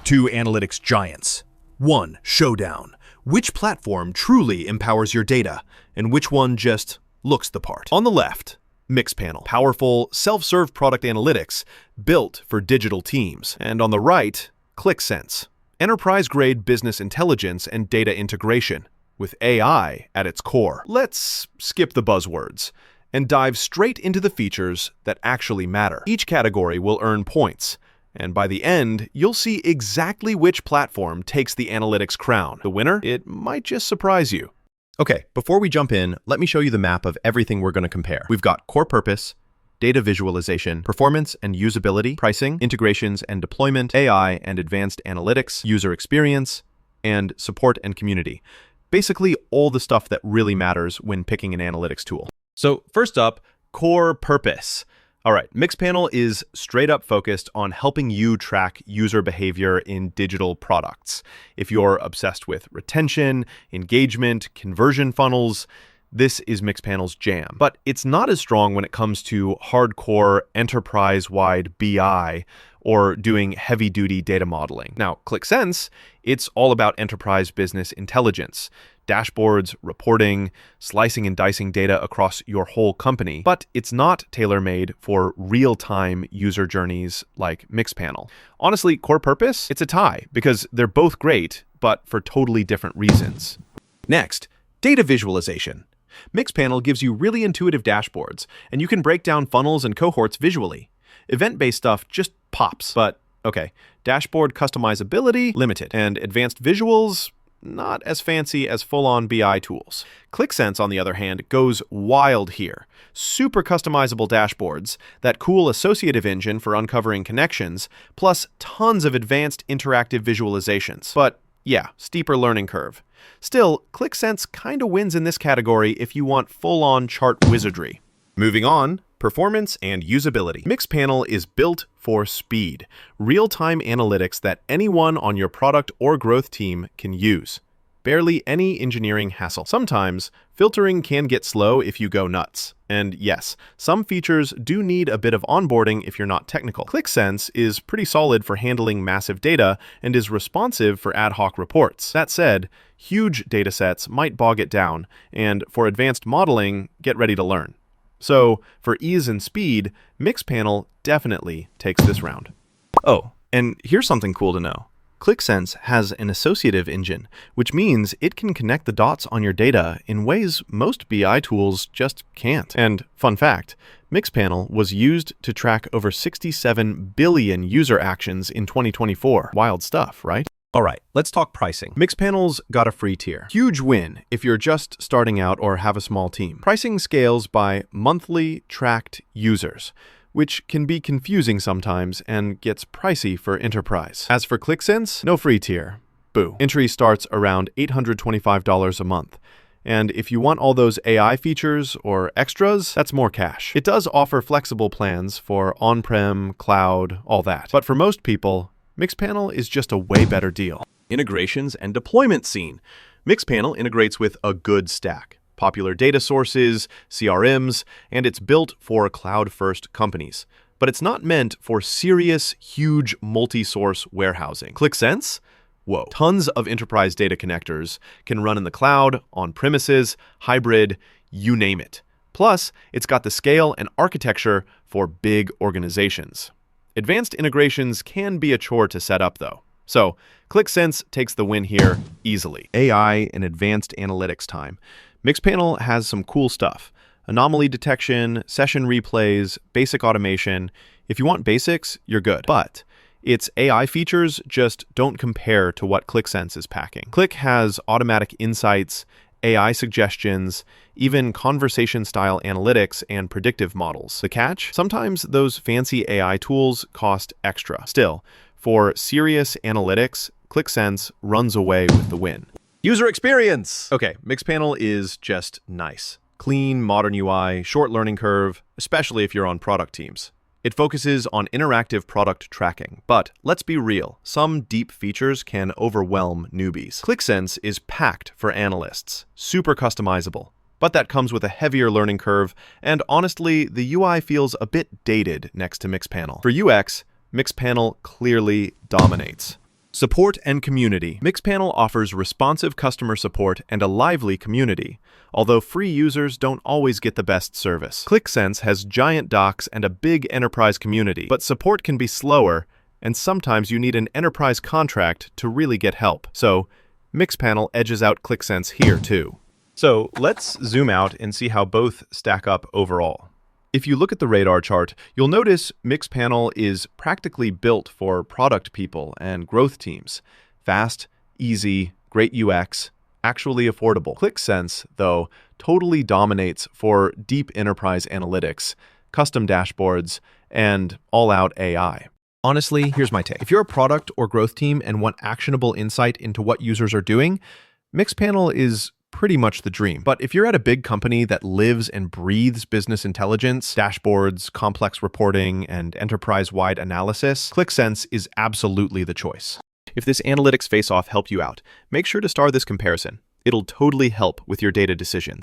Two analytics giants. 1. Showdown. Which platform truly empowers your data, and which one just looks the part? On the left, Mixpanel. Powerful, self-serve product analytics built for digital teams. And on the right, Qlik Sense. Enterprise-grade business intelligence and data integration, with AI at its core. Let's skip the buzzwords and dive straight into the features that actually matter. Each category will earn points, and by the end, you'll see exactly which platform takes the analytics crown. The winner? It might just surprise you. Okay, before we jump in, let me show you the map of everything we're going to compare. We've got core purpose, data visualization, performance and usability, pricing, integrations and deployment, AI and advanced analytics, user experience, and support and community. Basically, all the stuff that really matters when picking an analytics tool. So first up, core purpose. All right, Mixpanel is straight up focused on helping you track user behavior in digital products. If you're obsessed with retention, engagement, conversion funnels, this is Mixpanel's jam. But it's not as strong when it comes to hardcore enterprise-wide BI or doing heavy-duty data modeling. Now, Qlik Sense, it's all about enterprise business intelligence, dashboards, reporting, slicing and dicing data across your whole company, but it's not tailor-made for real-time user journeys like Mixpanel. Honestly, core purpose, it's a tie, because they're both great, but for totally different reasons. Next, data visualization. Mixpanel gives you really intuitive dashboards, and you can break down funnels and cohorts visually. Event-based stuff just pops, but okay, dashboard customizability, limited, and advanced visuals, not as fancy as full-on BI tools. Qlik Sense, on the other hand, goes wild here. Super customizable dashboards, that cool associative engine for uncovering connections, plus tons of advanced interactive visualizations. But yeah, steeper learning curve. Still, Qlik Sense kinda wins in this category if you want full-on chart wizardry. Moving on, performance and usability. Mixpanel is built for speed, real-time analytics that anyone on your product or growth team can use. Barely any engineering hassle. Sometimes, filtering can get slow if you go nuts. And yes, some features do need a bit of onboarding if you're not technical. Qlik Sense is pretty solid for handling massive data and is responsive for ad hoc reports. That said, huge datasets might bog it down, and for advanced modeling, get ready to learn. So, for ease and speed, Mixpanel definitely takes this round. Oh, and here's something cool to know. Qlik Sense has an associative engine, which means it can connect the dots on your data in ways most BI tools just can't. And fun fact, Mixpanel was used to track over 67 billion user actions in 2024. Wild stuff, right? All right, let's talk pricing. Mixpanel's got a free tier. Huge win if you're just starting out or have a small team. Pricing scales by monthly tracked users, which can be confusing sometimes and gets pricey for enterprise. As for Qlik Sense, no free tier. Boo. Entry starts around $825 a month. And if you want all those AI features or extras, that's more cash. It does offer flexible plans for on-prem, cloud, all that. But for most people, Mixpanel is just a way better deal. Integrations and deployment scene. Mixpanel integrates with a good stack. Popular data sources, CRMs, and it's built for cloud-first companies. But it's not meant for serious, huge multi-source warehousing. Qlik Sense? Whoa. Tons of enterprise data connectors can run in the cloud, on premises, hybrid, you name it. Plus, it's got the scale and architecture for big organizations. Advanced integrations can be a chore to set up, though. So, Qlik Sense takes the win here easily. AI and advanced analytics time. Mixpanel has some cool stuff. Anomaly detection, session replays, basic automation. If you want basics, you're good. But its AI features just don't compare to what Qlik Sense is packing. Qlik has automatic insights, AI suggestions, even conversation-style analytics and predictive models. The catch? Sometimes those fancy AI tools cost extra. Still, for serious analytics, Qlik Sense runs away with the win. User experience! Okay, Mixpanel is just nice. Clean, modern UI, short learning curve, especially if you're on product teams. It focuses on interactive product tracking, but let's be real, some deep features can overwhelm newbies. Qlik Sense is packed for analysts, super customizable, but that comes with a heavier learning curve, and honestly, the UI feels a bit dated next to Mixpanel. For UX, Mixpanel clearly dominates. Support and community. Mixpanel offers responsive customer support and a lively community, although free users don't always get the best service. Qlik Sense has giant docs and a big enterprise community, but support can be slower, and sometimes you need an enterprise contract to really get help. So, Mixpanel edges out Qlik Sense here too. So, let's zoom out and see how both stack up overall. If you look at the radar chart, you'll notice Mixpanel is practically built for product people and growth teams. Fast, easy, great UX, actually affordable. Qlik Sense, though, totally dominates for deep enterprise analytics, custom dashboards, and all-out AI. Honestly, here's my take. If you're a product or growth team and want actionable insight into what users are doing, Mixpanel is pretty much the dream. But if you're at a big company that lives and breathes business intelligence, dashboards, complex reporting, and enterprise-wide analysis, Qlik Sense is absolutely the choice. If this analytics face-off helped you out, make sure to star this comparison. It'll totally help with your data decisions.